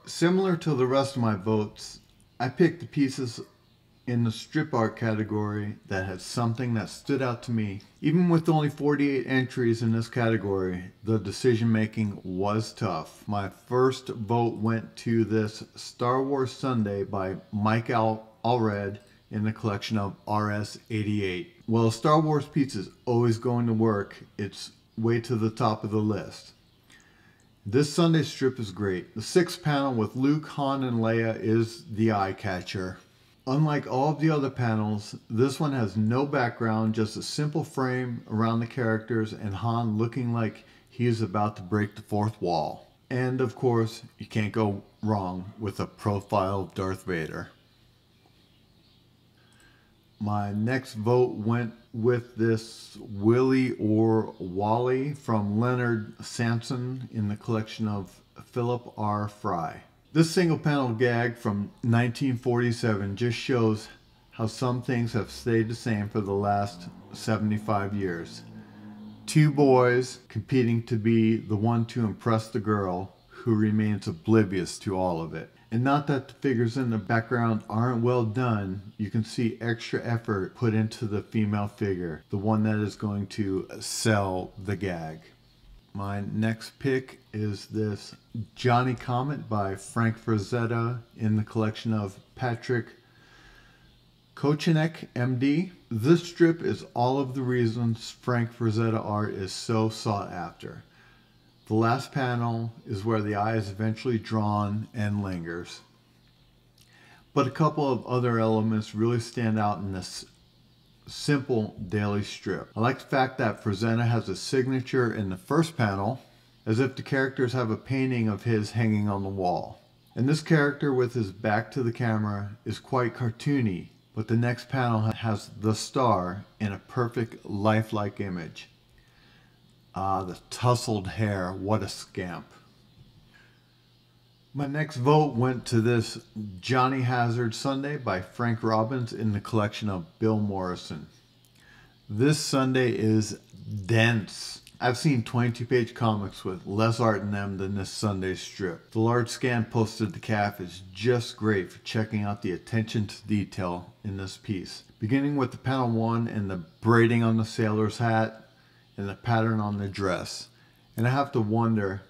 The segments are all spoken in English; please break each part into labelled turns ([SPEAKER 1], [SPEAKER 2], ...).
[SPEAKER 1] Similar to the rest of my votes, I picked the pieces in the strip art category that had something that stood out to me. Even with only 48 entries in this category, the decision making was tough. My first vote went to this Star Wars Sunday by Mike Allred in the collection of RS-88. Well, a Star Wars piece is always going to work. It's way to the top of the list. This Sunday strip is great. The 6th panel with Luke, Han, and Leia is the eye catcher. Unlike all of the other panels, this one has no background, just a simple frame around the characters and Han looking like he is about to break the fourth wall. And of course, you can't go wrong with a profile of Darth Vader. My next vote went with this Willy or Wally from Leonard Sansone in the collection of Philip R. Fry. This single panel gag from 1947 just shows how some things have stayed the same for the last 75 years. Two boys competing to be the one to impress the girl who remains oblivious to all of it. And not that the figures in the background aren't well done, you can see extra effort put into the female figure, the one that is going to sell the gag. My next pick is this Johnny Comet by Frank Frazetta in the collection of Patrick Kochenek, MD. This strip is all of the reasons Frank Frazetta art is so sought after. The last panel is where the eye is eventually drawn and lingers. But a couple of other elements really stand out in this simple daily strip. I like the fact that Frazetta has a signature in the first panel, as if the characters have a painting of his hanging on the wall. And this character with his back to the camera is quite cartoony, but the next panel has the star in a perfect lifelike image. Ah, the tousled hair, what a scamp. My next vote went to this Johnny Hazard Sunday by Frank Robbins in the collection of Bill Morrison. This Sunday is dense. I've seen 22-page comics with less art in them than this Sunday strip. The large scan posted to calf is just great for checking out the attention to detail in this piece. Beginning with the panel 1 and the braiding on the sailor's hat and the pattern on the dress. And I have to wonder,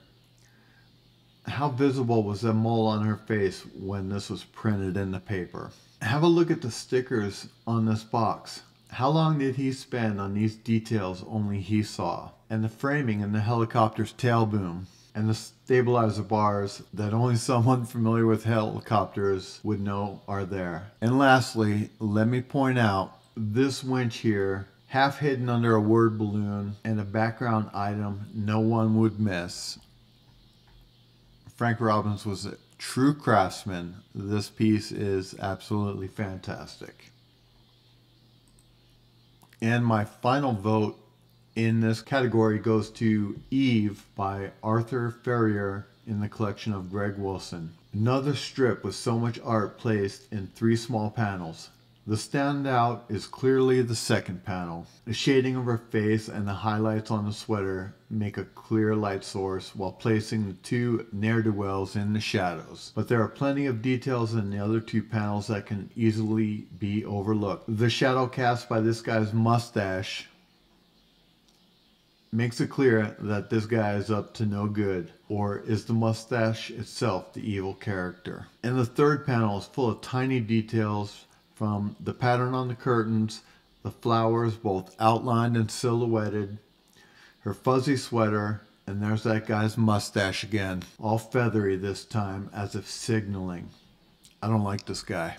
[SPEAKER 1] how visible was the mole on her face when this was printed in the paper? Have a look at the stickers on this box. How long did he spend on these details only he saw? And the framing and the helicopter's tail boom and the stabilizer bars that only someone familiar with helicopters would know are there. And lastly, let me point out this winch here, half hidden under a word balloon and a background item no one would miss. Frank Robbins was a true craftsman. This piece is absolutely fantastic. And my final vote in this category goes to Eve by Arthur Ferrier in the collection of Greg Wilson. Another strip with so much art placed in 3 small panels. The standout is clearly the second panel. The shading of her face and the highlights on the sweater make a clear light source while placing the 2 ne'er-do-wells in the shadows. But there are plenty of details in the other 2 panels that can easily be overlooked. The shadow cast by this guy's mustache makes it clear that this guy is up to no good, or is the mustache itself the evil character. And the third panel is full of tiny details, from the pattern on the curtains, the flowers both outlined and silhouetted, her fuzzy sweater, and there's that guy's mustache again, all feathery this time as if signaling. I don't like this guy.